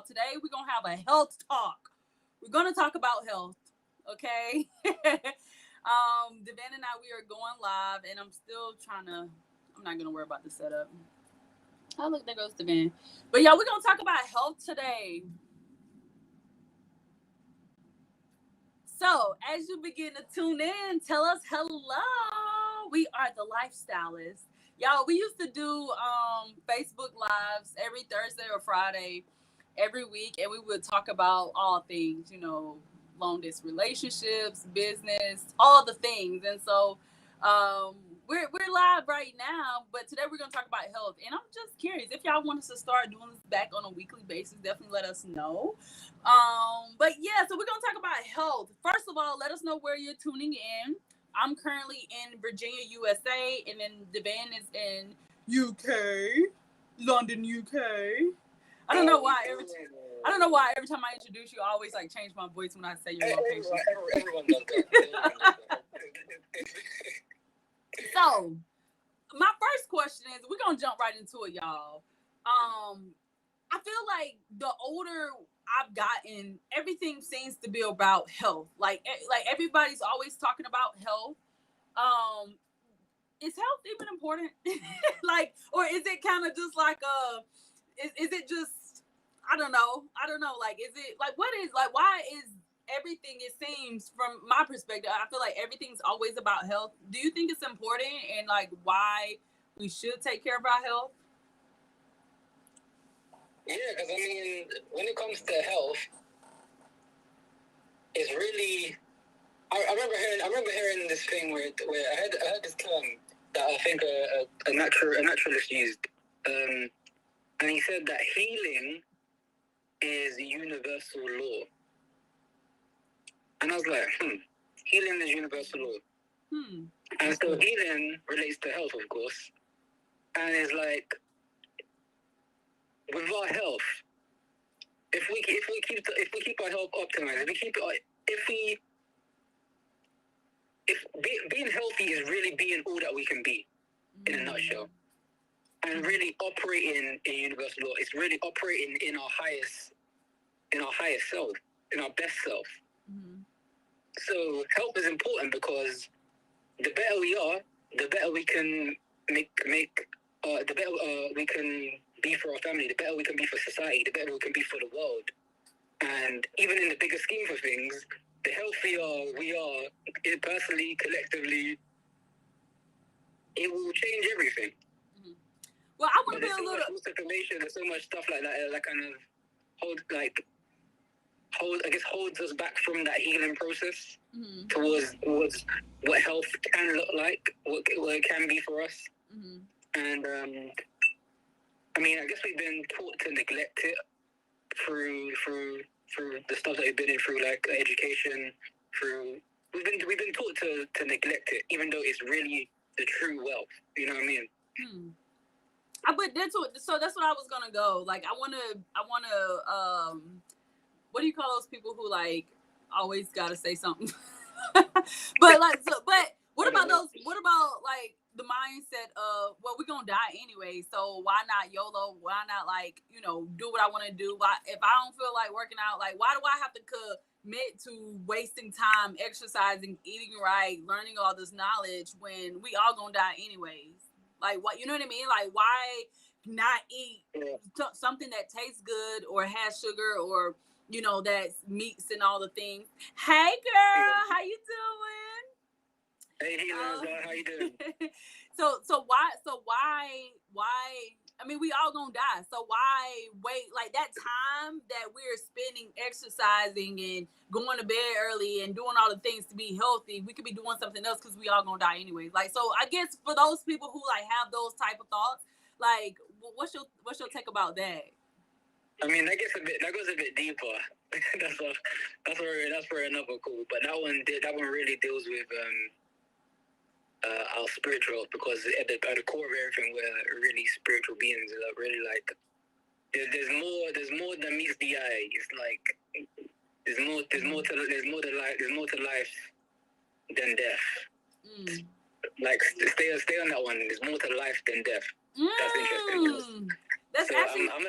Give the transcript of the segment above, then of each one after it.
Today we're gonna have a health talk. We're gonna talk about health, okay? Devan and I, we are going live, and I'm still trying to. I'm not gonna worry about the setup. Oh, look, there goes Devan. But yeah, we're gonna talk about health today. So, as you begin to tune in, tell us hello. We are the Lifestylists. Y'all, we used to do Facebook Lives every Thursday or Friday every week, and we would talk about all things, long distance relationships, business, all the things. And so, um, we're live right now, but today we're gonna talk about health. And I'm just curious if y'all want us to start doing this back on a weekly basis. Definitely let us know. But yeah, so we're gonna talk about health. First of all, let us know where you're tuning in. I'm currently in Virginia, USA, and then Devan is in UK, London, UK. I don't know why I don't know why every time I introduce you, I always like change my voice when I say your location. Everyone does that. So, my first question is, we're gonna jump right into it, y'all. I feel like the older I've gotten, everything seems to be about health. Like everybody's always talking about health. Um, is health even important? Like, or is it kind of just like is it just I don't know. Like, is it like what is like why is everything, it seems from my perspective, I feel like everything's always about health. Do you think it's important, and like why we should take care of our health? Yeah, because I mean, when it comes to health, it's really. I remember hearing this thing where I heard this term that I think a naturalist used, and he said that healing is universal law, and I was like, healing is universal law, and so healing relates to health, of course, and it's like with our health. If we keep our health optimized, being healthy is really being all that we can be, in a nutshell, and really operating in universal law. It's really operating in our highest self, in our best self. So health is important because the better we are, the better we can the better we can be for our family, the better we can be for society, the better we can be for the world. And even in the bigger scheme of things, the healthier we are, personally, collectively, it will change everything. Well, I want to be a little. There's so much information, there's so much stuff like that that kind of holds us back from that healing process towards what health can look like, what it can be for us. And I mean, I guess we've been taught to neglect it through the stuff that we've been in, through like education, we've been taught to neglect it, even though it's really the true wealth. You know what I mean? But so that's what I was gonna go. Like, I wanna what do you call those people who like always gotta say something? But what about like the mindset of, well, we're gonna die anyway, so why not YOLO? Why not, like, do what I want to do? Why, if I don't feel like working out, like, why do I have to commit to wasting time exercising, eating right, learning all this knowledge when we all gonna die anyways? Like, what, you know what I mean? Like, why not eat something that tastes good or has sugar, or that's meats and all the things? Hey girl, how you doing? Hey, how you doing? So why, I mean, we all gonna die, so why wait? Like, that time that we're spending exercising and going to bed early and doing all the things to be healthy, we could be doing something else, because we all gonna die anyway. Like, so I guess for those people who like have those type of thoughts, like, what's your take about that? I mean, that goes a bit deeper. that's for another call. But that one really deals with our spiritual, because at the core of everything, we're really spiritual beings. Really, like, there's more than meets the eye. It's like there's more to life than death. Like, stay on that one. There's more to life than death. That's interesting. That's so actually. I'm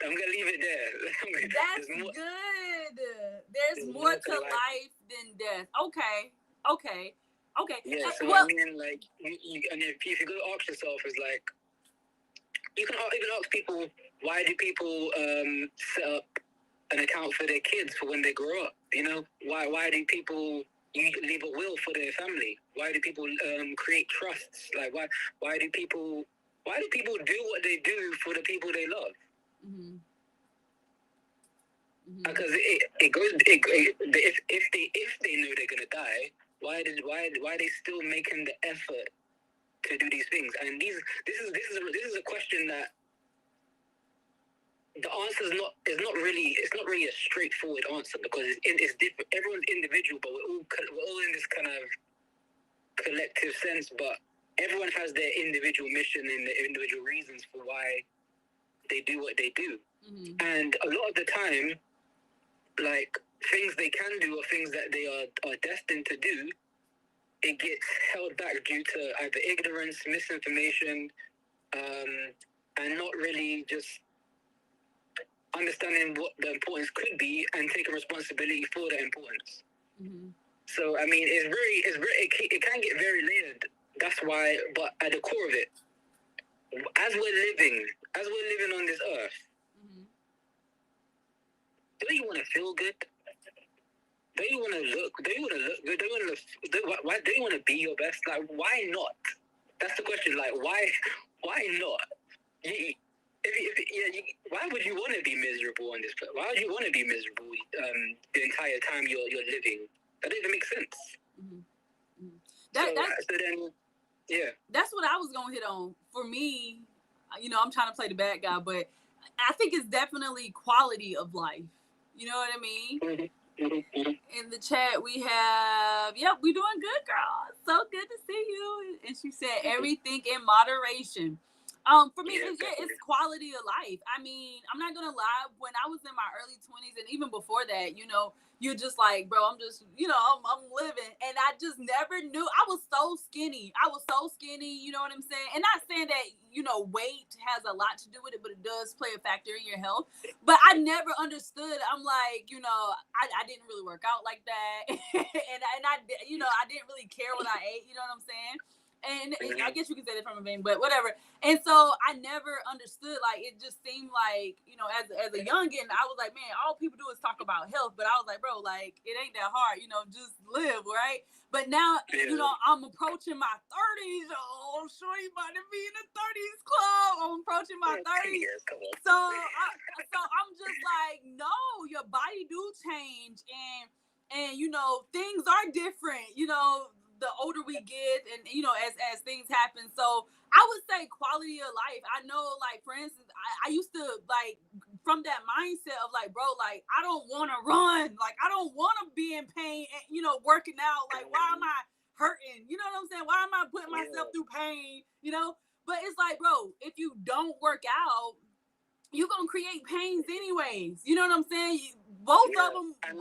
I'm gonna leave it there. That's good. There's more to life than death. Okay. Yeah. So well, I mean, like, and if you go ask yourself, is like, you can even ask people, why do people set up an account for their kids for when they grow up? You know, why do people leave a will for their family? Why do people create trusts? Like, why do people do what they do for the people they love? Mm-hmm. Because it goes if they know they're gonna die, why they still making the effort to do these things? And this is a question that the answer is not really a straightforward answer, because it's different. Everyone's individual, but we're all in this kind of collective sense. But everyone has their individual mission and their individual reasons for why they do what they do. Mm-hmm. And a lot of the time, like, things they can do or things that they are destined to do, it gets held back due to either ignorance, misinformation, and not really just understanding what the importance could be and taking responsibility for the importance. Mm-hmm. So I mean, it can get very layered. That's why, but at the core of it, as we're living on this earth, Mm-hmm. do you want to feel good? Do you want to look good? Do you want to be your best? Like, why not? That's the question. Like, why not? Why would you want to be miserable on this planet? Why would you want to be miserable the entire time you're living? That doesn't make sense. Mm-hmm. That's what I was gonna hit on. For me, you know, I'm trying to play the bad guy, but I think it's definitely quality of life. You know what I mean? Mm-hmm. In the chat we have, we doing good, girl. So good to see you. And she said everything in moderation. For me, it's quality of life. I mean, I'm not gonna lie. When I was in my early 20s, and even before that, you know, you're just like, bro, I'm just, you know, I'm living, and I just never knew. I was so skinny. You know what I'm saying? And not saying that, you know, weight has a lot to do with it, but it does play a factor in your health. But I never understood. I'm like, you know, I didn't really work out like that, and I, you know, I didn't really care what I ate. You know what I'm saying? And I guess you can say that from a vein, but whatever. And so I never understood. Like, it just seemed like, you know, as a youngin, I was like, man, all people do is talk about health. But I was like, bro, like, it ain't that hard. You know, just live, right? But now, you know, I'm approaching my 30s. Oh, shorty about to be in the 30s club. I'm approaching my 30s. So I'm just like, no, your body do change, and you know, things are different. You know, the older we get, and you know, as things happen. So I would say quality of life. I know, like, for instance, I used to, like, from that mindset of like, bro, like, I don't want to run, like, I don't want to be in pain, and, you know, working out, like, why am I hurting? You know what I'm saying? Why am I putting myself through pain? You know? But it's like, bro, if you don't work out, you're gonna create pains anyways. You know what I'm saying? Both of them suck.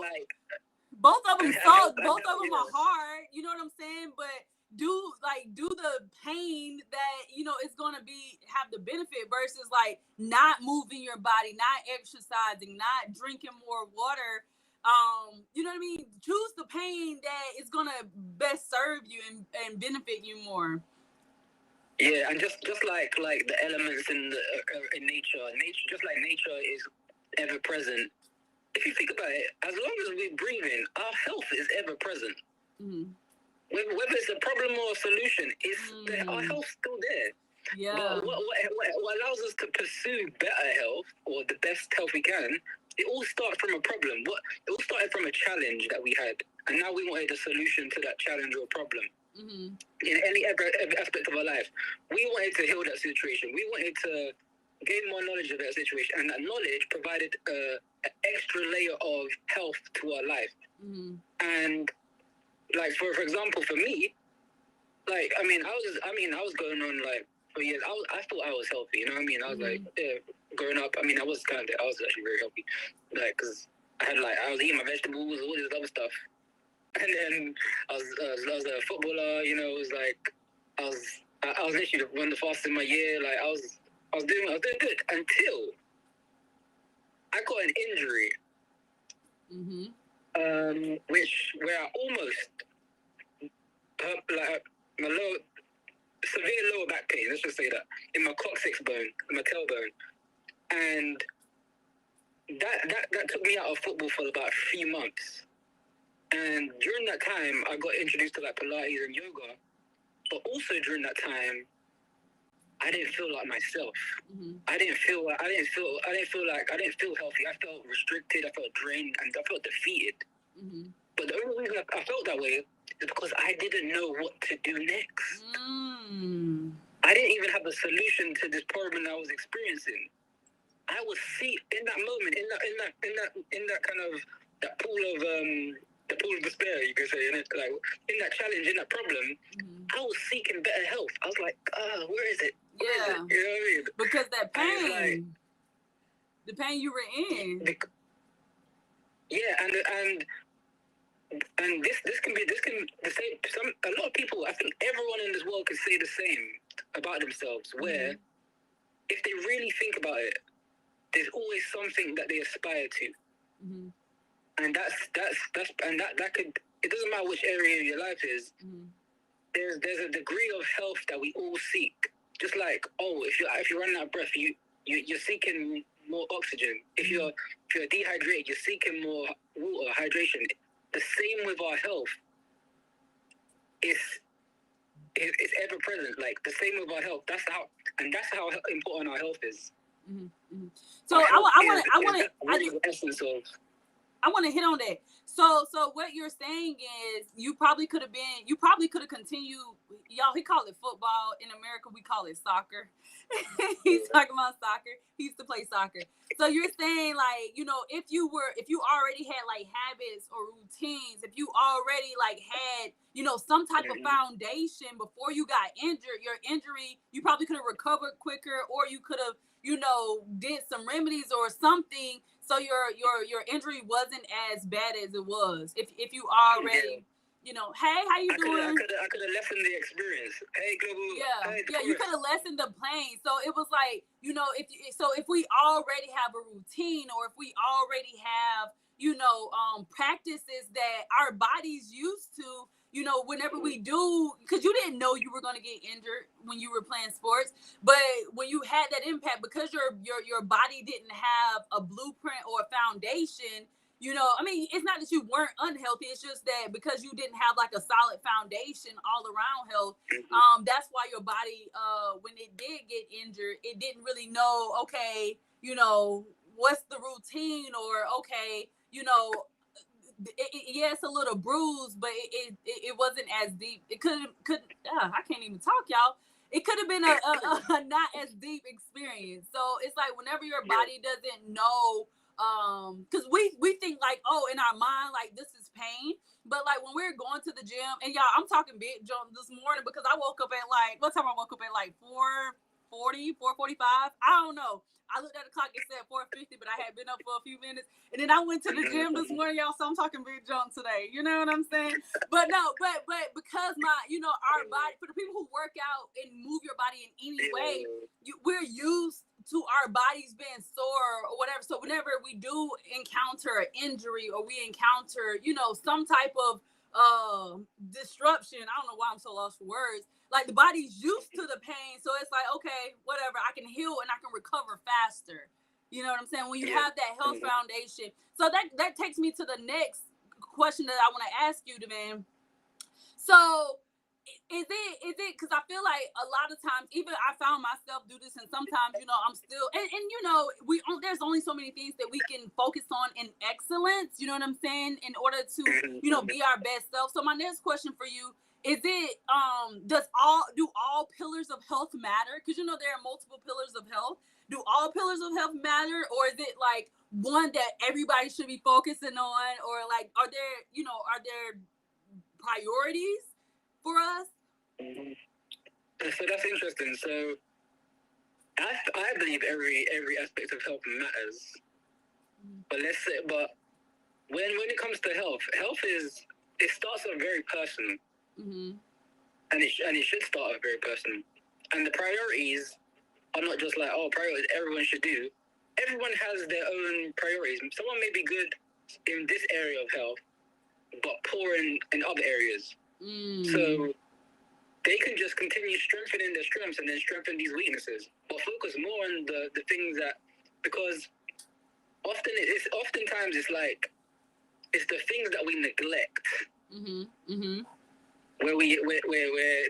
Both of them are hard. You know what I'm saying? But do the pain that, you know, it's gonna have the benefit, versus like not moving your body, not exercising, not drinking more water. You know what I mean? Choose the pain that is gonna best serve you and benefit you more. Yeah, and just like the elements in nature, just like nature is ever present. If you think about it, as long as we're breathing, our health is ever present. Mm-hmm. Whether it's a problem or a solution, our health's still there. Yeah. But what allows us to pursue better health, or the best health we can, it all starts from a problem. It all started from a challenge that we had, and now we wanted a solution to that challenge or problem. Mm-hmm. In any aspect of our life, we wanted to heal that situation. We wanted to gain more knowledge of that situation, and that knowledge provided an extra layer of health to our life. Mm-hmm. And like, for example, for me, like, I was going on like for years. I thought I was healthy. You know what I mean? I was like, growing up. I mean, I was actually very healthy, like, because I was eating my vegetables, all this other stuff. And then I was a footballer, you know. It was like I was literally one of the fastest in my year. Like, I was doing good until I got an injury, where I almost like my severe lower back pain. Let's just say that in my coccyx bone, my tailbone, and that took me out of football for about 3 months. And during that time, I got introduced to like Pilates and yoga. But also during that time, I didn't feel like myself. I didn't feel healthy. I felt restricted. I felt drained, and I felt defeated. But the only reason I felt that way is because I didn't know what to do next. I didn't even have a solution to this problem I was experiencing. I was in that moment, in that kind of that pool of despair, you could say, like in that challenge, in that problem. I was seeking better health. I was like, where is it? Where is it? You know what I mean? Because that pain, the pain you were in. And this can the same. A lot of people, I think everyone in this world can say the same about themselves. Where if they really think about it, there's always something that they aspire to, and that could. It doesn't matter which area of your life is. There's a degree of health that we all seek. Just like, if you're running out of breath, you're seeking more oxygen. If you're dehydrated, you're seeking more water, hydration. The same with our health. It's ever present. Like the same with our health. That's how important our health is. So I want to hit on that. So what you're saying is you probably could have continued. Y'all, he called it football. In America, we call it soccer. He's talking about soccer. He used to play soccer. So you're saying, like, if you already had like habits or routines, if you already like had, some type of foundation before you got injured, your injury, you probably could have recovered quicker, or you could have, did some remedies or something. So your injury wasn't as bad as it was. If you already, hey, how you doing? I could have lessened the experience. Hey, Global. Yeah, you could have lessened the pain. So it was like, if we already have a routine, or if we already have, practices that our body's used to, whenever we do, because you didn't know you were going to get injured when you were playing sports, but when you had that impact, because your body didn't have a blueprint or a foundation, it's not that you weren't unhealthy. It's just that because you didn't have like a solid foundation all around health, that's why your body, when it did get injured, it didn't really know, okay, what's the routine, or okay, it's a little bruised, but it wasn't as deep. It could I can't even talk, y'all. It could have been a not as deep experience. So it's like whenever your body doesn't know, because we think like, in our mind, like this is pain. But like when we're going to the gym, and y'all, I'm talking big jump this morning because I woke up at like, what time I woke up at, like 4:40, 4:45. I don't know. I looked at the clock, it said 4:50, but I had been up for a few minutes. And then I went to the gym this morning, y'all, so I'm talking big jump today. You know what I'm saying? But no, but because our body, for the people who work out and move your body in any way, we're used to our bodies being sore or whatever. So whenever we do encounter an injury, or we encounter, some type of disruption, I don't know why I'm so lost for words, like the body's used to the pain, so it's like, okay, whatever, I can heal and I can recover faster. You know what I'm saying? When you have that health foundation. So that takes me to the next question that I want to ask you, Devin. So is it because I feel like a lot of times, even I found myself do this, and sometimes I'm still, and there's only so many things that we can focus on in excellence, you know what I'm saying, in order to be our best self. So my next question for you is, it do all pillars of health matter? Because there are multiple pillars of health. Do all pillars of health matter, or is it like one that everybody should be focusing on, or like are there priorities for us? So that's interesting. So I believe every aspect of health matters. But when it comes to health it starts off very personal. And it should start off very personal. And the priorities are not just like, priorities everyone should do. everyone has their own priorities. Someone may be good in this area of health, but poor in other areas. So they can just continue strengthening their strengths and then strengthen these weaknesses, but focus more on the things that, because oftentimes it's like, it's the things that we neglect where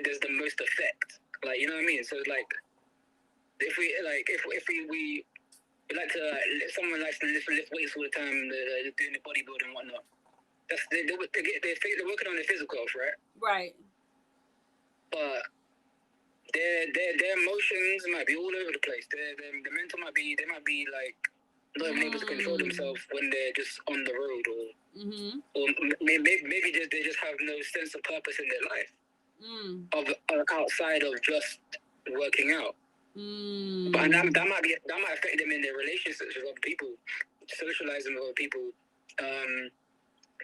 there's the most effect. Like, you know what I mean? So like, if we like to, someone likes to lift weights all the time, doing the bodybuilding and whatnot. They're working on their physical health, right? Right. But their emotions might be all over the place. The mental might be like not even able to control themselves when they're just on the road, or maybe they just have no sense of purpose in their life of outside of just working out. But that might affect them in their relationships with other people, socializing with other people.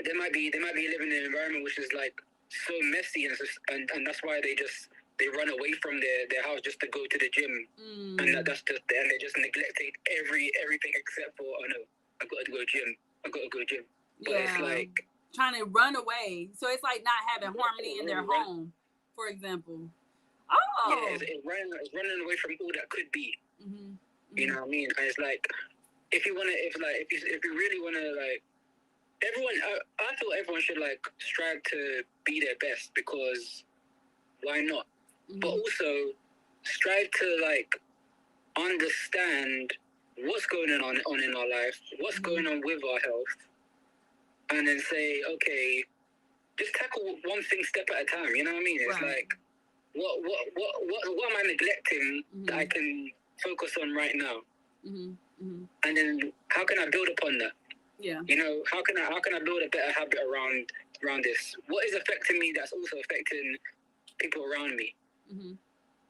They might be living in an environment which is like so messy, and that's why they run away from their house just to go to the gym, and that's just, and they just neglecting everything except for, oh no, I got to go gym. But it's like trying to run away, so it's like not having harmony in their home, for example. Yeah, it's running away from all that could be. You know what I mean? And it's like, if you really wanna, like, everyone, I feel everyone should like strive to be their best, because why not? But also strive to like understand what's going on in our life, what's going on with our health, and then say, okay, just tackle one thing step at a time. You know what I mean? It's like, what am I neglecting that I can focus on right now? And then how can I build upon that? Yeah. You know, how can I build a better habit around this? What is affecting me that's also affecting people around me?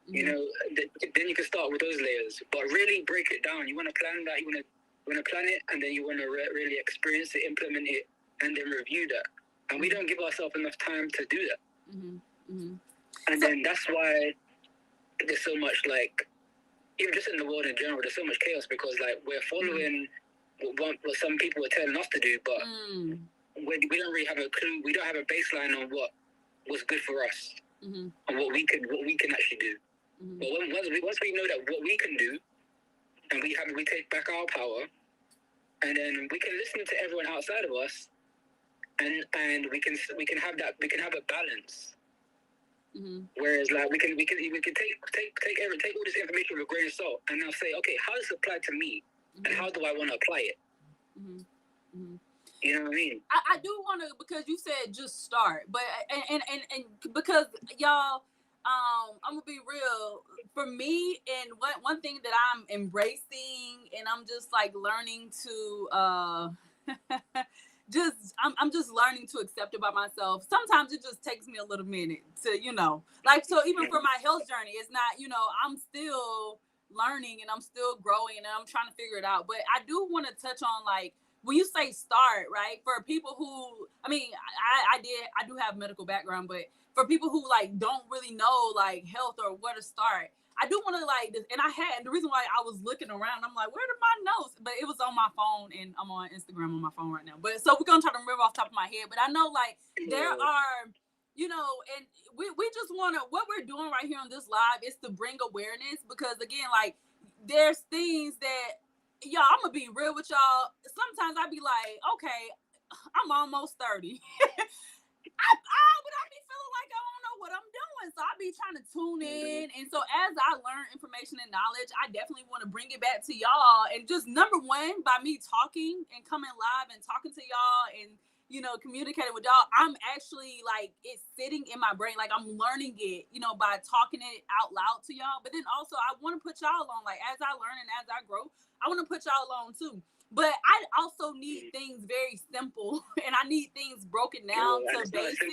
You know, then you can start with those layers, but really break it down. You want to plan that. You want to plan it, and then you want to really experience it, implement it, and then review that. And we don't give ourselves enough time to do that. And then that's why there's so much, like, even just in the world in general, there's so much chaos, because like we're following what some people are telling us to do, but we don't really have a clue. We don't have a baseline on what's good for us and what we can actually do. But once we know that what we can do, and we take back our power, and then we can listen to everyone outside of us, and we can have a balance. Whereas like we can take all this information with a grain of salt, and now say, okay, how does it apply to me, and how do I want to apply it? You know what I mean? I do want to, because you said just start, but and because y'all, I'm gonna be real. For me, and one thing that I'm embracing, and I'm just like learning to I'm just learning to accept it by myself. Sometimes it just takes me a little minute to, like, so even for my health journey, it's not, I'm still learning and I'm still growing and I'm trying to figure it out. But I do want to touch on, like, when you say start, right, for people who, I mean, I do have medical background, but for people who like don't really know like health or where to start, I do want to like, and the reason why I was looking around, I'm like, where are my notes? But it was on my phone, and I'm on Instagram on my phone right now. But so we're going to try to remember off the top of my head. But I know like there are, and we just want to, what we're doing right here on this live is to bring awareness, because again, like there's things that, y'all, I'm going to be real with y'all. Sometimes I be like, okay, I'm almost 30. But I be feeling like I don't know what I'm doing. So I be trying to tune in. And so as I learn information and knowledge, I definitely want to bring it back to y'all. And just number one, by me talking and coming live and talking to y'all and, communicating with y'all, I'm actually like, it's sitting in my brain. Like I'm learning it, by talking it out loud to y'all. But then also I want to put y'all on, like, as I learn and as I grow, I want to put y'all on too. But I also need things very simple, and I need things broken down to basics.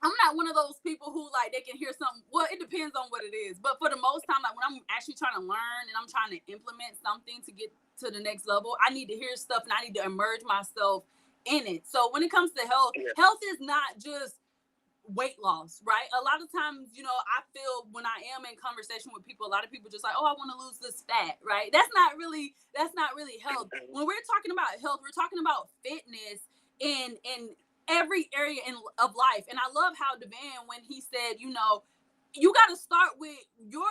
I'm not one of those people who like they can hear something. Well, it depends on what it is. But for the most time, like when I'm actually trying to learn and I'm trying to implement something to get to the next level, I need to hear stuff and I need to immerse myself in it. So when it comes to health, health is not just weight loss, right? A lot of times, you know, I feel when I am in conversation with people, a lot of people just like, oh, I want to lose this fat, right? That's not really health. When we're talking about health, we're talking about fitness in every area of life. And I love how Devan, when he said, you know, you got to start with your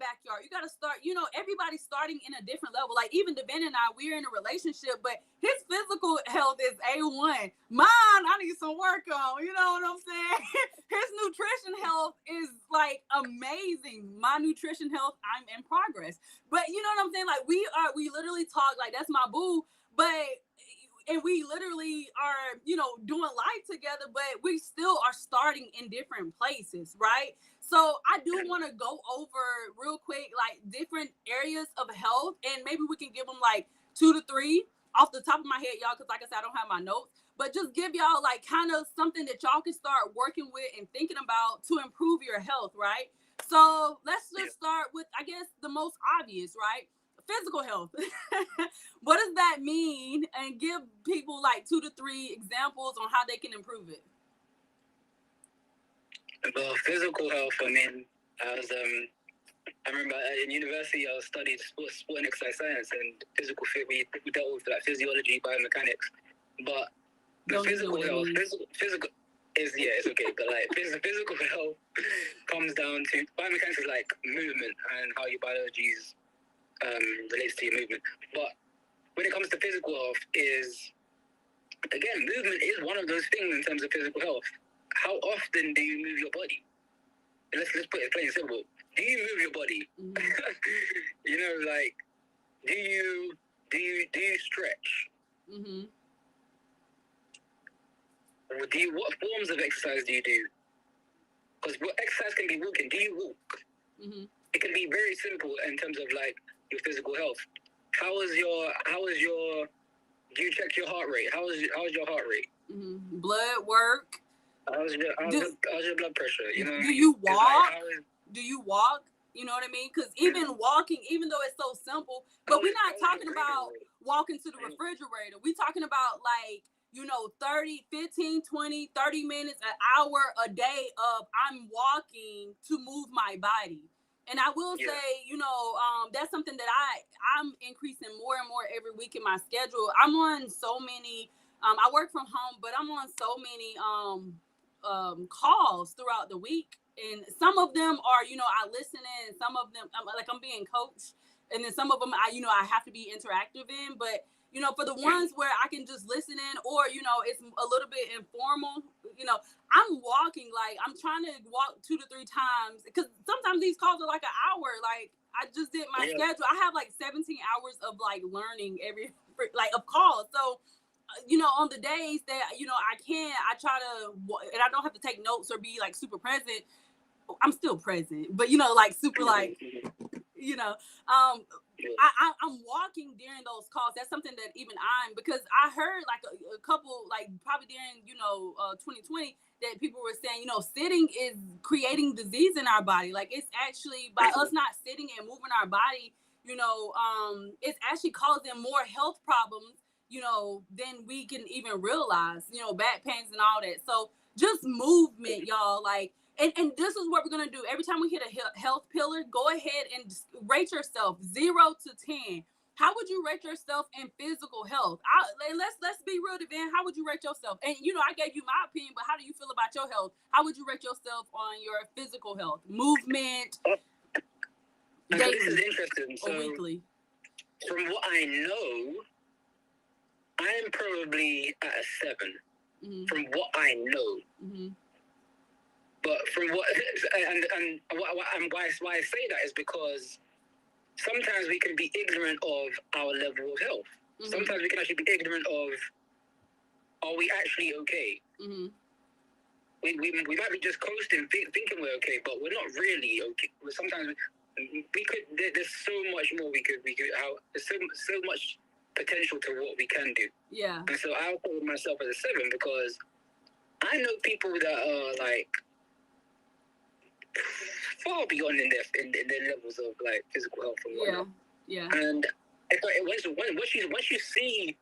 backyard. You got to start, you know, everybody's starting in a different level. Like even Devan and I, we're in a relationship, but his physical health is A1. Mine, I need some work on, you know what I'm saying? His nutrition health is like amazing. My nutrition health, I'm in progress. But you know what I'm saying? Like we literally talk, like that's my boo, and we literally are, you know, doing life together, but we still are starting in different places, right? So I do want to go over real quick, like different areas of health, and maybe we can give them like 2 to 3 off the top of my head, y'all, because like I said, I don't have my notes, but just give y'all like kind of something that y'all can start working with and thinking about to improve your health, right? So let's just start with, I guess, the most obvious, right? Physical health. What does that mean? And give people like 2 to 3 examples on how they can improve it. Well, physical health, I mean, I remember in university I studied sport and exercise science, and physical fit, we dealt with like physiology, biomechanics, but the physical health, physical is, yeah, it's okay, but like physical health comes down to, biomechanics is like movement and how your biology is relates to your movement. But when it comes to physical health, is again, movement is one of those things in terms of physical health. How often do you move your body? Let's put it plain and simple. Do you move your body? Mm-hmm. You know, like, do you stretch? Mm-hmm. Or what forms of exercise do you do? Because exercise can be walking. Do you walk? Mm-hmm. It can be very simple in terms of like your physical health. How is your do you check your heart rate? How's your heart rate? Mm-hmm. Blood work. How's your blood pressure? You know, do you walk? Do you walk? You know what I mean? Because even walking, even though it's so simple, but we're not talking about walking to the refrigerator. We're talking about like, you know, 30, 15, 20, 30 minutes, an hour a day of I'm walking to move my body. And I will say, you know, that's something that I'm increasing more and more every week in my schedule. I'm on so many, I work from home, but I'm on so many calls throughout the week. And some of them are, you know, I listen in, some of them, I'm being coached. And then some of them, I have to be interactive in. But, you know, for the ones where I can just listen in, or, you know, it's a little bit informal, you know, I'm walking, like, I'm trying to walk 2 to 3 times, because sometimes these calls are like an hour. Like, I just did my schedule. I have like 17 hours of like learning of calls. So, you know, on the days that, you know, I try to, and I don't have to take notes or be like super present. I'm still present, but, you know, like super, like, you know, I'm walking during those calls. That's something that even because I heard like a couple, like probably during, you know, 2020, that people were saying, you know, sitting is creating disease in our body. Like, it's actually, by us not sitting and moving our body, you know, it's actually causing more health problems, you know, than we can even realize, you know, back pains and all that. So just movement, y'all. Like, and this is what we're going to do. Every time we hit a health pillar, go ahead and rate yourself 0 to 10. How would you rate yourself in physical health? Let's be real, Devan. How would you rate yourself? And, you know, I gave you my opinion, but how do you feel about your health? How would you rate yourself on your physical health? Movement, daily, this is interesting. Or weekly? From what I know, I'm probably at a 7. Mm-hmm. From what I know. Mm-hmm. But from what, and why I say that is because sometimes we can be ignorant of our level of health. Mm-hmm. Sometimes we can actually be ignorant of, are we actually okay? Mm-hmm. We might be just coasting, thinking we're okay, but we're not really okay. Sometimes we could. There's so much more we could. There's so much potential to what we can do. Yeah. And so I'll call myself as a 7 because I know people that are like far beyond in their levels of like physical health and whatnot. Yeah. And once you see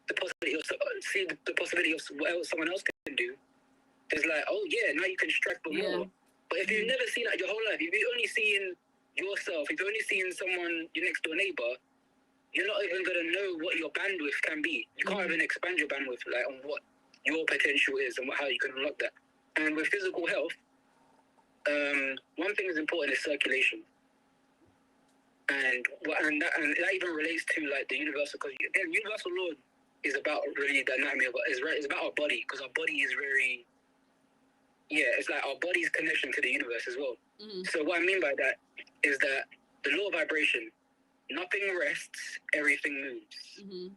the possibility of what else someone else can do, There's like, oh yeah, now you can strive for more. But if you've never seen that your whole life, if you're only seeing yourself, if you're only seeing someone, your next door neighbor, you're not even gonna know what your bandwidth can be. You can't even expand your bandwidth like on what your potential is and how you can unlock that. And with physical health, one thing that's important is circulation. And that even relates to like the universal, because again, universal law is about really the anatomy of it's about our body, because our body is very, it's like our body's connection to the universe as well. So what I mean by that is that the law of vibration, nothing rests, everything moves.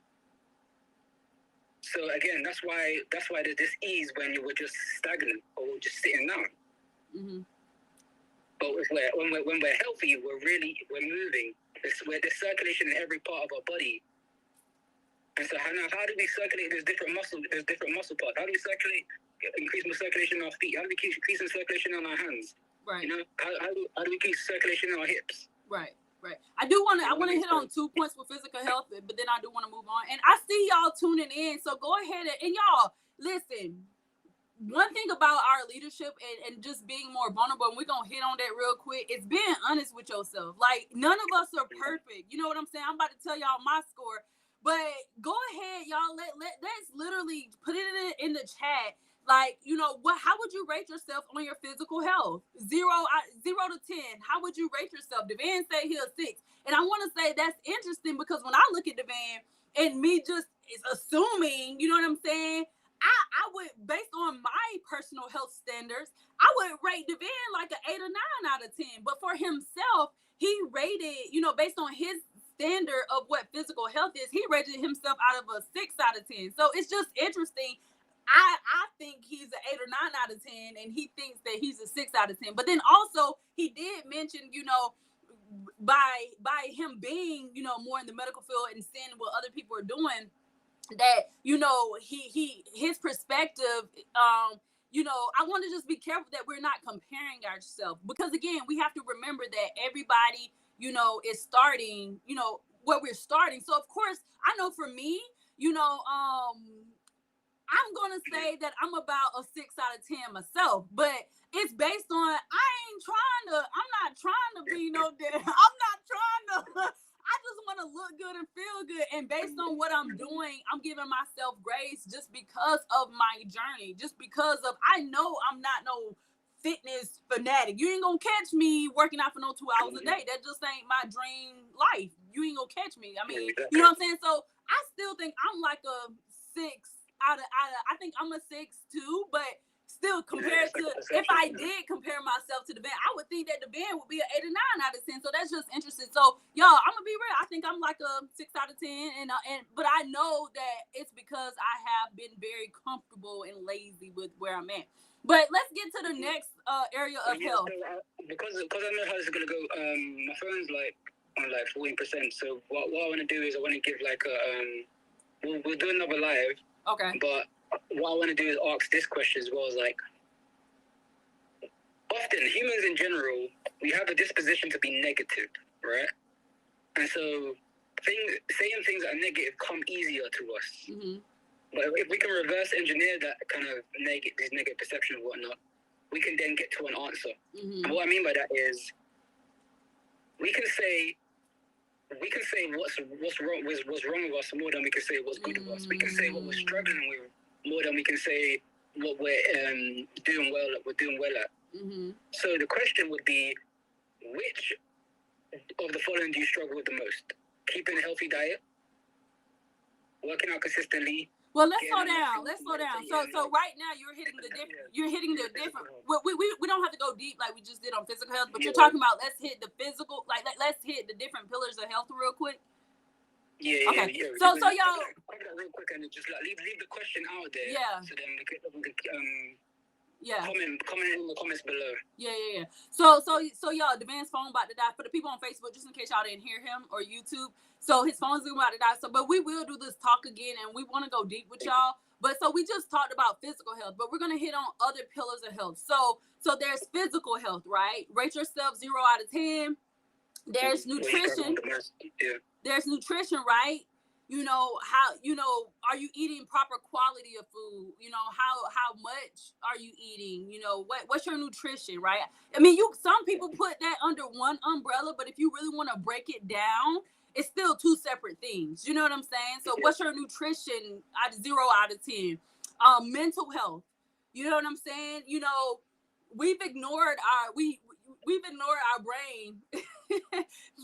So again, that's why there's this ease when you were just stagnant or just sitting down. But when we're healthy, we're moving. There's circulation in every part of our body. And so how do we circulate? There's different muscle parts. How do we increase the circulation in our feet? How do we keep increasing circulation on our hands? Right. You know, how do we keep circulation in our hips? Right. I want to hit on 2 points with physical health, but then I do want to move on. And I see y'all tuning in, so go ahead and y'all listen. One thing about our leadership and just being more vulnerable, and we're going to hit on that real quick, is being honest with yourself. Like, none of us are perfect. You know what I'm saying? I'm about to tell y'all my score, but go ahead, y'all. Let's literally put it in the chat. Like, you know, how would you rate yourself on your physical health? 0 to 10. How would you rate yourself? Devan said he a 6. And I want to say that's interesting, because when I look at Devan and me just is assuming, you know what I'm saying? I would, based on my personal health standards, I would rate Devan like an 8 or 9 out of 10. But for himself, he rated, you know, based on his standard of what physical health is, he rated himself out of a 6 out of 10. So it's just interesting. I think he's an 8 or 9 out of 10, and he thinks that he's a 6 out of 10. But then also he did mention, you know, by him being, you know, more in the medical field and seeing what other people are doing, that, you know, his perspective, you know, I want to just be careful that we're not comparing ourselves, because again, we have to remember that everybody, you know, is starting, you know, where we're starting. So of course, I know for me, you know, I'm going to say that I'm about a 6 out of 10 myself, but it's based on, I'm not trying to be no dead. I'm not trying to, I just want to look good and feel good. And based on what I'm doing, I'm giving myself grace just because of my journey, just because of, I know I'm not no fitness fanatic. You ain't going to catch me working out for no 2 hours a day. That just ain't my dream life. You ain't going to catch me. I mean, you know what I'm saying? So I still think I'm like a 6 out of, I think I'm a 6 too, but still compared to, if I did compare myself to Devan, I would think that Devan would be an 8 or 9 out of 10. So that's just interesting. So y'all, I'm gonna be real. I think I'm like a 6 out of 10, but I know that it's because I have been very comfortable and lazy with where I'm at. But let's get to the next area of health. Because I know how this is gonna go. My phone's like on like 14%. So what I want to do is I want to give like a we'll do another live. Okay. But what I want to do is ask this question as well, is like, often humans in general, we have a disposition to be negative, right? And so saying things that are negative come easier to us. But if we can reverse engineer that kind of this negative perception and whatnot, we can then get to an answer. And what I mean by that is, we can say what's wrong with us more than we can say what's good with us. We can say what we're struggling with more than we can say what we're doing well at. So the question would be, which of the following do you struggle with the most? Keeping a healthy diet, working out consistently. Well, let's slow down. So right now you're hitting the different. We don't have to go deep like we just did on physical health, but you're talking about let's hit the physical, like let's hit the different pillars of health real quick. Yeah. So y'all, real quick, and just like leave the question out there. Yeah. So then we could comment in the comments below. Yeah. So y'all, Devan's phone about to die. For the people on Facebook, just in case y'all didn't hear him, or YouTube, so his phone's about to die. So, but we will do this talk again, and we want to go deep with y'all. But so we just talked about physical health, but we're gonna hit on other pillars of health. So there's physical health, right? Rate yourself 0 out of 10. There's nutrition. There's nutrition, right? You know, how, you know, are you eating proper quality of food? You know, how much are you eating? You know, what's your nutrition, right? I mean, some people put that under one umbrella, but if you really want to break it down, it's still two separate things. You know what I'm saying? So what's your nutrition out of 0 out of 10? Mental health. You know what I'm saying? You know, we've ignored we've ignored our brain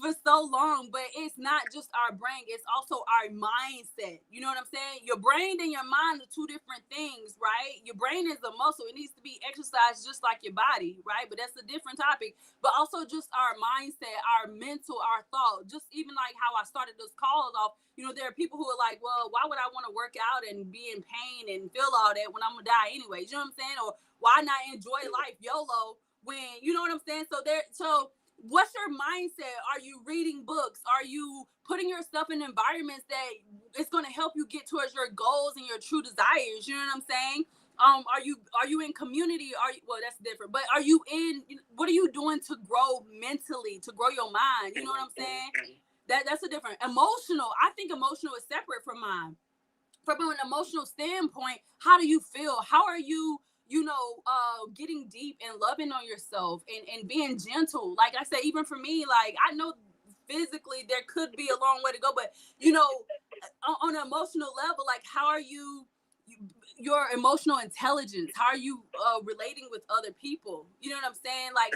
for so long, but it's not just our brain, it's also our mindset. You know what I'm saying? Your brain and your mind are two different things, right? Your brain is a muscle, it needs to be exercised just like your body, right? But that's a different topic. But also just our mindset, our mental, our thought, just even like how I started this call off. You know, there are people who are like, well, why would I want to work out and be in pain and feel all that when I'm gonna die anyways? You know what I'm saying? Or why not enjoy life YOLO when, you know what I'm saying? So what's your mindset? Are you reading books? Are you putting yourself in environments that it's going to help you get towards your goals and your true desires? You know what I'm saying? Are you in community? Well, that's different, but are you in, what are you doing to grow mentally, to grow your mind? You know what I'm saying? That's a different. Emotional, I think emotional is separate from mine. From an emotional standpoint, how do you feel? How are you, getting deep and loving on yourself and being gentle? Like I said, even for me, like, I know physically there could be a long way to go, but on an emotional level, like, how are your emotional intelligence? How are you relating with other people? You know what I'm saying? Like,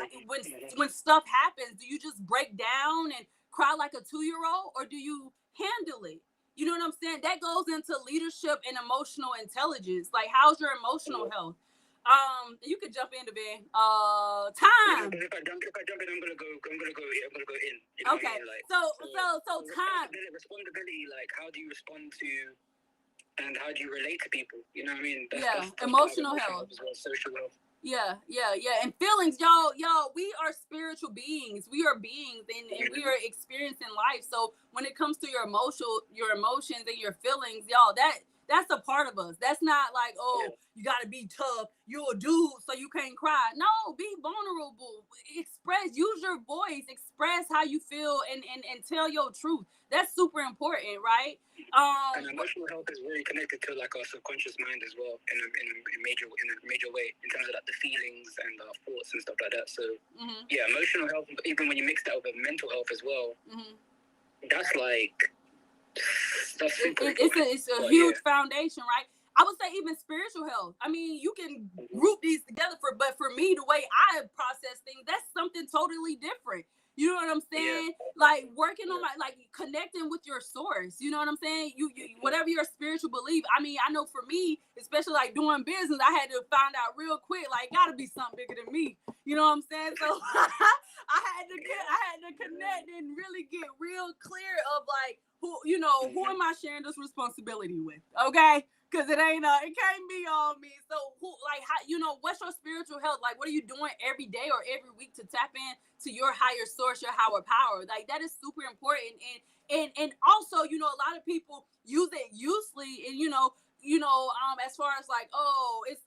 when stuff happens, do you just break down and cry like a 2-year-old, or do you handle it? You know what I'm saying? That goes into leadership and emotional intelligence. Like, how's your emotional health? You could jump in, Ben. Time. If I jump in, I'm gonna go in. You know okay. What I mean? Like, so time. Responsibility. Like, how do you respond to, and how do you relate to people? You know what I mean? That's emotional health as well, social health. Yeah. And feelings, y'all, we are spiritual beings. We are beings, and we are experiencing life. So when it comes to your emotions and your feelings, y'all, that's a part of us. That's not like, oh, you got to be tough. You're a dude, so you can't cry. No, be vulnerable. Use your voice. Express how you feel and tell your truth. That's super important, right? And emotional health is really connected to like our subconscious mind as well, in a major way, in terms of like the feelings and our thoughts and stuff like that. So emotional health, even when you mix that with mental health as well, that's super important. It's a huge foundation, right? I would say even spiritual health. I mean, you can group these together, but for me, the way I process things, that's something totally different. You know what I'm saying? Like, working on connecting with your source. You know what I'm saying? You whatever your spiritual belief. I mean, I know for me, especially like doing business, I had to find out real quick, like, gotta be something bigger than me. You know what I'm saying? So I had to connect and really get real clear of like, who am I sharing this responsibility with? Okay. Cause it can't be on me. So what's your spiritual health? Like, what are you doing every day or every week to tap in to your higher source, your higher power? Like, that is super important. And also, a lot of people use it uselessly, and as far as like, oh, it's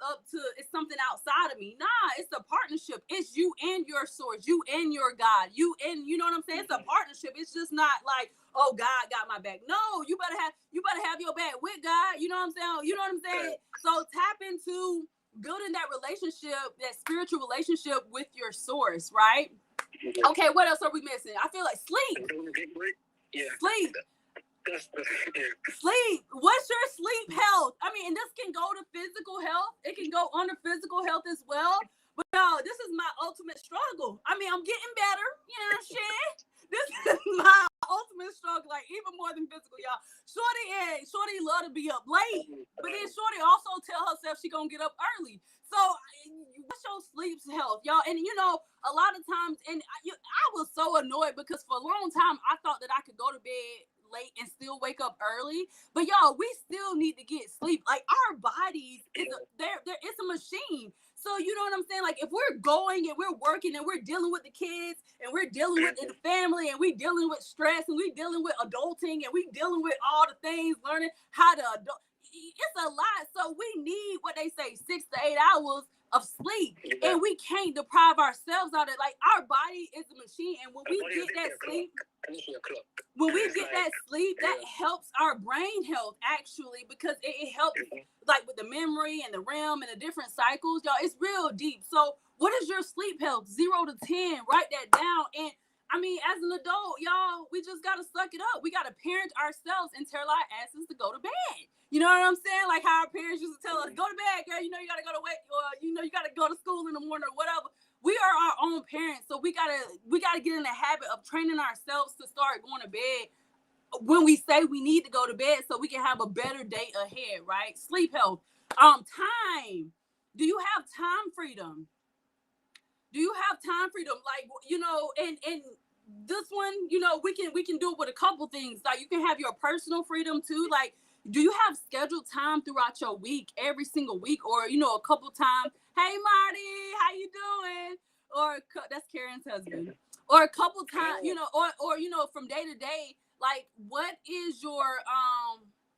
something outside of me. Nah, it's a partnership. It's you and your source, you and your God, you know what I'm saying? It's a partnership. It's just not like, oh, God got my back. No, you better have your back with God. You know what I'm saying? So tap into building that relationship, that spiritual relationship with your source, right? Okay, what else are we missing? I feel like sleep. Sleep. Sleep. What's your sleep health? I mean, and this can go to physical health. It can go under physical health as well. But no, this is my ultimate struggle. I mean, I'm getting better. You know what I'm saying? This is my ultimate struggle, like even more than physical, y'all. Shorty love to be up late, but then Shorty also tell herself she gonna get up early. So what's your sleep health, y'all? And a lot of times, and I was so annoyed because for a long time I thought that I could go to bed late and still wake up early, but y'all, we still need to get sleep. Like, our bodies it's a machine. So you know what I'm saying? Like, if we're going and we're working and we're dealing with the kids and we're dealing with the family and we dealing with stress and we dealing with adulting and we dealing with all the things, learning how to adult, it's a lot. So we need, what they say, 6 to 8 hours of sleep, and we can't deprive ourselves of it. Like, our body is a machine, and when we get that sleep, that helps our brain health, actually, because it helps like with the memory and the REM and the different cycles, y'all. It's real deep. So what is your sleep health? 0 to 10. Write that down. And I mean, as an adult, y'all, we just gotta suck it up. We gotta parent ourselves and tell our asses to go to bed. You know what I'm saying? Like how our parents used to tell us, go to bed, girl. You know you gotta go to work, or you know you gotta go to school in the morning or whatever. We are our own parents, so we gotta get in the habit of training ourselves to start going to bed when we say we need to go to bed, so we can have a better day ahead, right? Sleep health. Time. Do you have time freedom? Do you have time freedom? Like, you know, and this one, you know, we can do it with a couple things. Like, you can have your personal freedom too. Like, do you have scheduled time throughout your week, every single week, or, you know, a couple times? Hey, Marty, how you doing? Or that's Karen's husband. Or a couple times, you know, or you know, from day to day. Like, what is your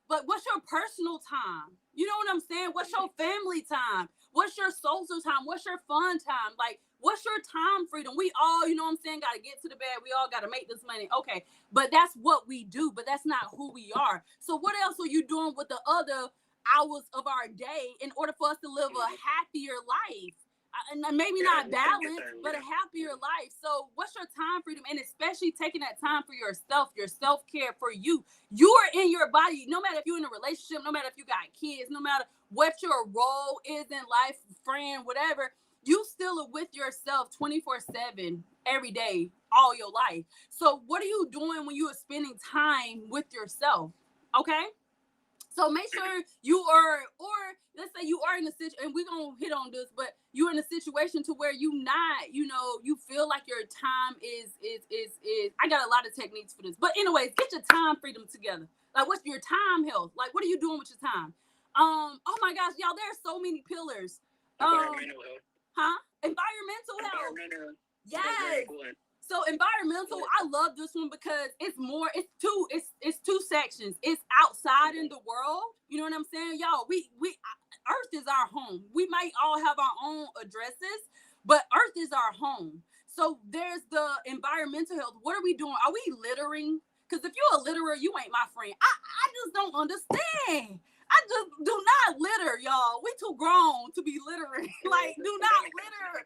but what's your personal time? You know what I'm saying? What's your family time? What's your social time? What's your fun time? Like, what's your time freedom? We all, you know what I'm saying, got to get to the bed. We all got to make this money. Okay, but that's what we do, but that's not who we are. So what else are you doing with the other hours of our day in order for us to live a happier life? And maybe not balanced, but a happier life. So what's your time freedom? And especially taking that time for yourself, your self-care for you. You are in your body, no matter if you're in a relationship, no matter if you got kids, no matter what your role is in life, friend, whatever, you still are with yourself 24/7 every day, all your life. So what are you doing when you are spending time with yourself? Okay? So make sure you are, or let's say you are in a situation, and we're going to hit on this, but you're in a situation to where you not, you know, you feel like your time is, I got a lot of techniques for this, but anyways, get your time freedom together. Like, what's your time health? Like, what are you doing with your time? Oh my gosh, y'all, there are so many pillars. Environmental health. Environmental health. Yes. So environmental, I love this one because it's two sections. It's outside in the world. You know what I'm saying? Y'all, we Earth is our home. We might all have our own addresses, but Earth is our home. So there's the environmental health. What are we doing? Are we littering? Because if you're a litterer, you ain't my friend. I just don't understand. I just do not litter, y'all. We too grown to be littering. Like, do not litter.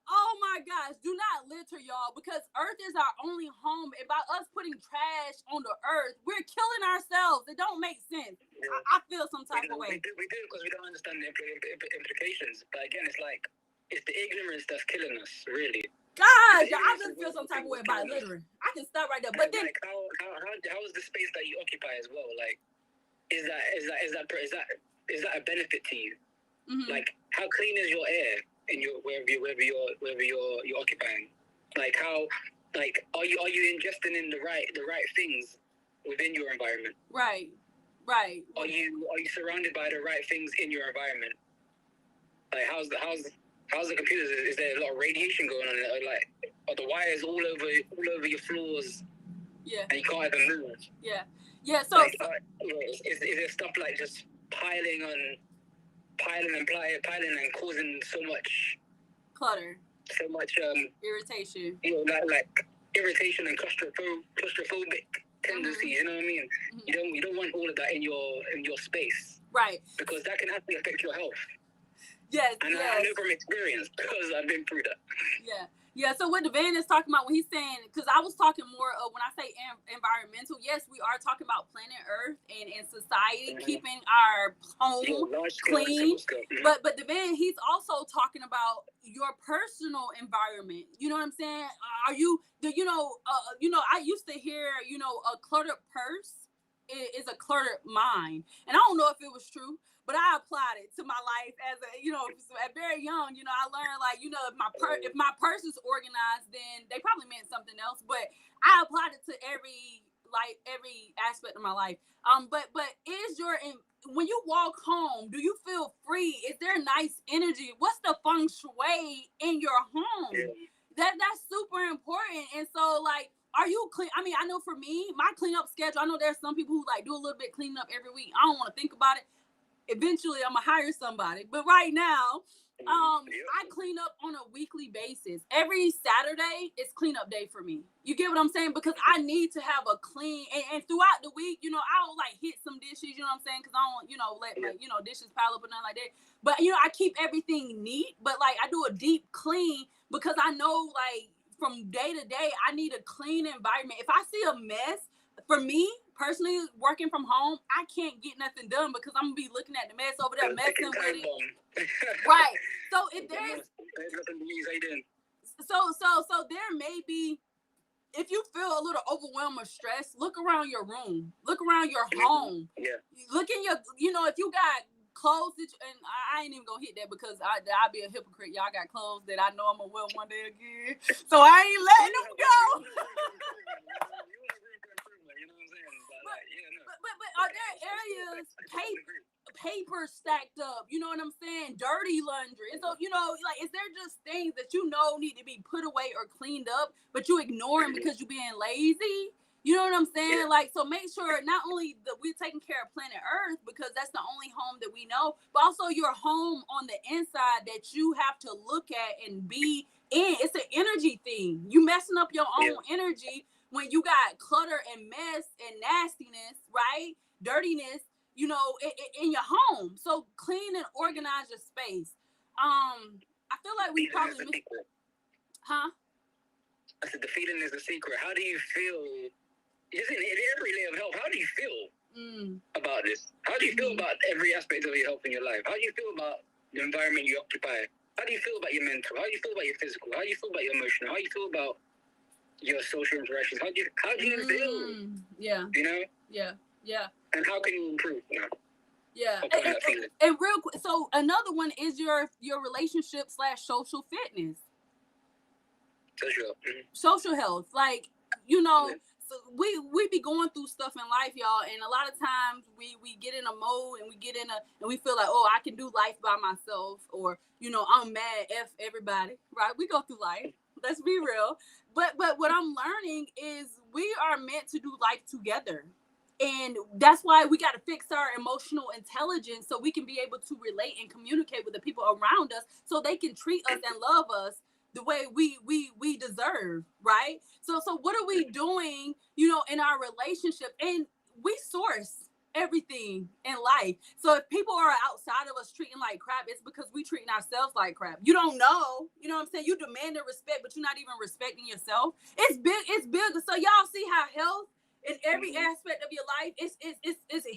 Oh my gosh, do not litter, y'all, because Earth is our only home. And by us putting trash on the Earth, we're killing ourselves. It don't make sense. Yeah. I feel some type of way. We do because we don't understand the implications. But again, it's like, it's the ignorance that's killing us, really. God, I just feel some type of way about littering. I can stop right there. But then, like, how is the space that you occupy as well? Like, is that a benefit to you? Mm-hmm. Like, how clean is your air in your wherever you're occupying? Like, how, like, are you ingesting in the right things within your environment? Right. Are you surrounded by the right things in your environment? Like, how's the computers? Is there a lot of radiation going on? Like, are the wires all over your floors? Yeah. And you can't even move. Yeah. So like, is there stuff like just piling and causing so much clutter, so much irritation? You know, like irritation and claustrophobic tendencies. Mm-hmm. You know what I mean? Mm-hmm. You don't want all of that in your space, right? Because that can actually affect your health. Yes, and I know from experience because I've been through that. Yeah. So what Devin is talking about when he's saying, because I was talking more of when I say environmental, yes, we are talking about planet Earth and society, mm-hmm. keeping our home clean. Mm-hmm. But Devin, he's also talking about your personal environment. You know what I'm saying? I used to hear, a cluttered purse is a cluttered mind, and I don't know if it was true. But I applied it to my life as at very young, I learned like, if my purse is organized, then they probably meant something else. But I applied it to every aspect of my life. But when you walk home, do you feel free? Is there nice energy? What's the feng shui in your home? Yeah. That's super important. And so, like, are you clean? I mean, I know for me, my cleanup schedule, I know there's some people who like do a little bit cleaning up every week. I don't want to think about it. Eventually I'm gonna hire somebody, but right now I clean up on a weekly basis. Every Saturday is cleanup day for me. You get what I'm saying? Because I need to have a clean, and throughout the week, you know, I'll like hit some dishes, you know what I'm saying? Because I don't, you know, let like, you know, dishes pile up or nothing like that. But, you know, I keep everything neat, but like I do a deep clean because I know like from day to day, I need a clean environment. If I see a mess, for me personally, working from home, I can't get nothing done because I'm gonna be looking at the mess over there, messing with it. Right. So if there's so there may be, if you feel a little overwhelmed or stressed, look around your room, look around your home. Yeah. Look in your, you know, if you got clothes that and I ain't even gonna hit that because I'll be a hypocrite. Y'all got clothes that I know I'm gonna wear one day again, so I ain't letting them go. But are there areas paper stacked up? You know what I'm saying? Dirty laundry. And so, you know, like, is there just things that you know need to be put away or cleaned up, but you ignore them because you're being lazy? You know what I'm saying? Like, so make sure not only that we're taking care of planet Earth because that's the only home that we know, but also your home on the inside that you have to look at and be in. It's an energy thing. You messing up your own energy when you got clutter and mess and nastiness, right? Dirtiness, you know, in your home. So clean and organize your space. I feel like we probably I said the feeling is the secret. How do you feel? In every layer of health, how do you feel about this? How do you feel about every aspect of your health in your life? How do you feel about the environment you occupy? How do you feel about your mental? How do you feel about your physical? How do you feel about your emotional? How do you feel about your social interactions? How do you feel? Yeah. You know? Yeah. And how can you improve? You know? Yeah. And real quick, so another one is your relationship / social fitness. Social health. Like, you know, so we be going through stuff in life, y'all, and a lot of times we get in a mode and we feel like, oh, I can do life by myself, or, you know, I'm mad F everybody, right? We go through life. Let's be real. But what I'm learning is we are meant to do life together. And that's why we got to fix our emotional intelligence so we can be able to relate and communicate with the people around us so they can treat us and love us the way we deserve, right? So what are we doing, you know, in our relationship? And we source everything in life. So if people are outside of us treating like crap, it's because we treating ourselves like crap. You don't know, you know what I'm saying? You demand respect, but you're not even respecting yourself. It's big. So y'all see how health in every aspect of your life, it's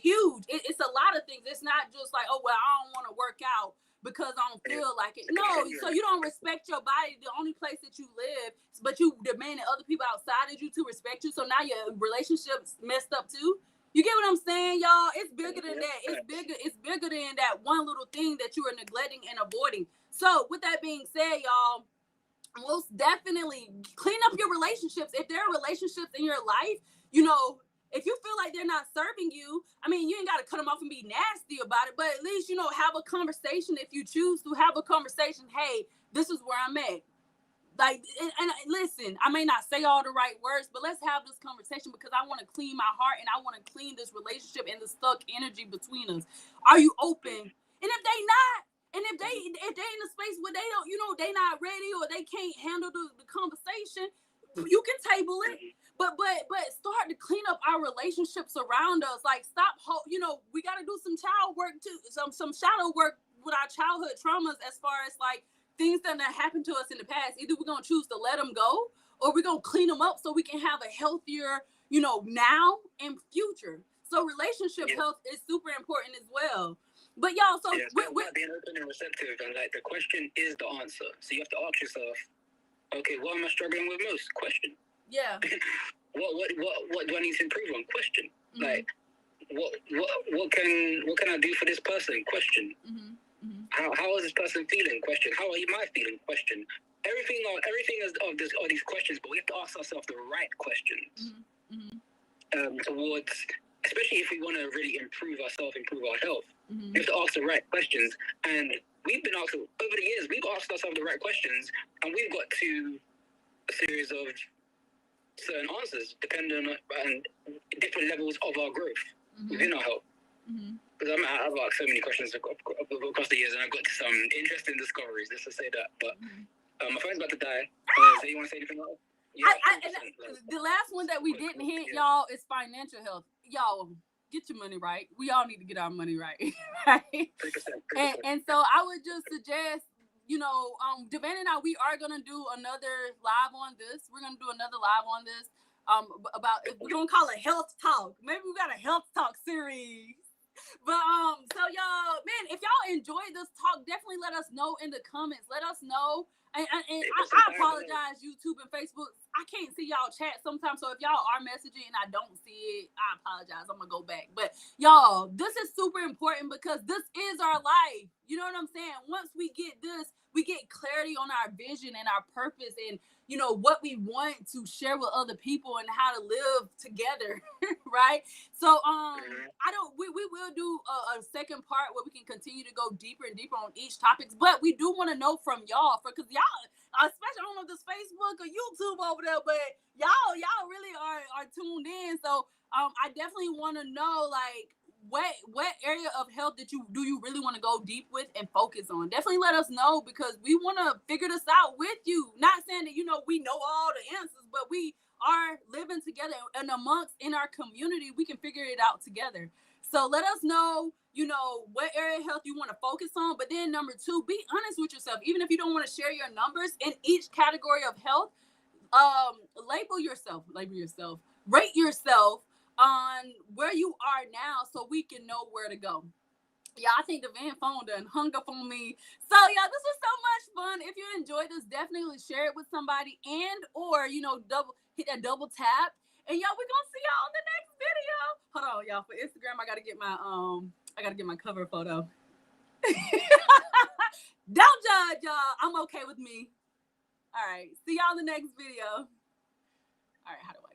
huge. It's a lot of things. It's not just like, oh, well, I don't want to work out because I don't feel like it. No, so you don't respect your body, the only place that you live, but you demanding other people outside of you to respect you. So now your relationship's messed up too. You get what I'm saying, y'all? It's bigger than that. It's bigger than that one little thing that you are neglecting and avoiding. So with that being said, y'all, most definitely clean up your relationships. If there are relationships in your life, you know, if you feel like they're not serving you, I mean, you ain't got to cut them off and be nasty about it, but at least, you know, have a conversation. If you choose to have a conversation, hey, this is where I'm at. Like, and listen, I may not say all the right words, but let's have this conversation because I want to clean my heart and I want to clean this relationship and the stuck energy between us. Are you open? And if they not, and if they in a space where they don't, you know, they not ready or they can't handle the conversation, you can table it. But start to clean up our relationships around us. Like, stop, you know, we got to do some child work too, some shadow work with our childhood traumas as far as like things that happened to us in the past. Either we're going to choose to let them go or we're going to clean them up so we can have a healthier, you know, now and future. So relationship health is super important as well. But y'all, so being open and receptive, and like the question is the answer. So you have to ask yourself, okay, what am I struggling with most? Question. Yeah. What do I need to improve on? Question. Like, what can I do for this person? Question. How is this person feeling? Question. How am I feeling? Question. Everything is of these questions, but we have to ask ourselves the right questions towards, especially if we want to really improve ourselves, improve our health. We have to ask the right questions, and we've been asked over the years. We've asked ourselves the right questions, and we've got to a series of certain answers depending on different levels of our growth within our health. Because I've asked so many questions across the years, and I've got some interesting discoveries. Let's just say that. But my phone's about to die. So you want to say anything else? Yeah, the last one that we didn't hit, y'all, is financial health. Y'all, get your money right. We all need to get our money right. Right? 3%. And so I would just suggest, you know, Devin and I, we are gonna do another live on this. We're gonna do another live on this. About, we're gonna call it health talk. Maybe we got a health talk series. But so y'all, man, if y'all enjoyed this talk, definitely let us know in the comments. Let us know. And I apologize, YouTube and Facebook. I can't see y'all chat sometimes. So if y'all are messaging and I don't see it, I apologize. I'm gonna go back. But y'all, this is super important because this is our life. You know what I'm saying? Once we get this, we get clarity on our vision and our purpose and, you know, what we want to share with other people and how to live together. Right? So we will do a second part where we can continue to go deeper and deeper on each topics, but we do want to know from y'all, because y'all, especially, I don't know if this Facebook or YouTube over there, but y'all really are tuned in. So I definitely want to know, like, what area of health do you really want to go deep with and focus on? Definitely let us know, because we want to figure this out with you. Not saying that, you know, we know all the answers, but we are living together, and in our community, we can figure it out together. So let us know, you know, what area of health you want to focus on. But then number 2, be honest with yourself. Even if you don't want to share your numbers in each category of health, label yourself, rate yourself on where you are now, so we can know where to go. Yeah, I think the Van phone done hung up on me. So yeah, this was so much fun. If you enjoyed this, definitely share it with somebody, and or, you know, hit that double tap. And y'all, we're gonna see y'all on the next video. Hold on, y'all. For Instagram, I gotta get my cover photo. Don't judge, y'all. I'm okay with me. All right. See y'all in the next video. All right, how do I